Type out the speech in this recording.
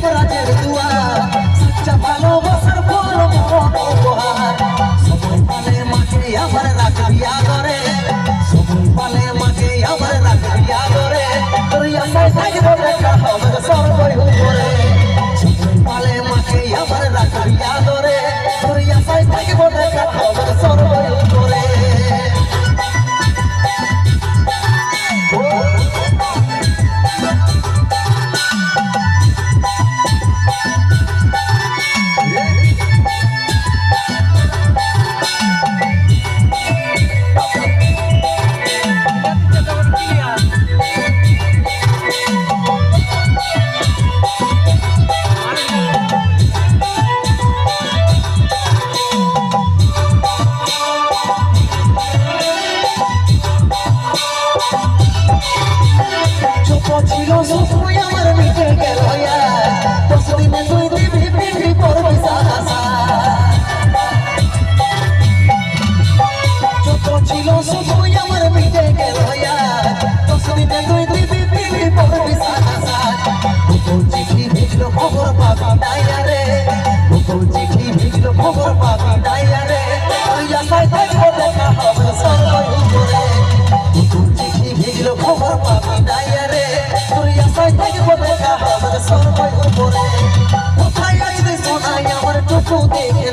যুবরাজের দুয়ার সচ্চা ভালোবাসার পরম উপহার সবাই পালে মাকে আমার রাখবি আদরে সবাই পালে মাকে আমার রাখবি আদরে তোর আশায় থাকবো দেখা হবে সর্বই উপরে সবাই পালে মাকে আমার রাখবি আদরে তোর আশায় থাকবো দেখা হবে সর্বই উপরে ছিল সবই আমার মিটে গেল দশ দিনে তুই দিবি পিঠি পড়বি সাহসা যত ছিল সবই আমার মিটে গেল দশ দিনে তুই দিবি পিঠি পড়বি সাহসা বুকুর চিঠি ভিজলো খবর পাবি ডাইয়ারে বুকুর চিঠি ভিজলো খবর পাবি ডাইয়ারে ওই আশায় থাকবো দেখা হবে সর্বই উপরে বুকুর চিঠি ভিজলো খবর পাবি ডাইয়ারে থাকবো দেখা হবে সর্বই উপরে কোথায় আসবে সোনাই আমার টুকু দেখে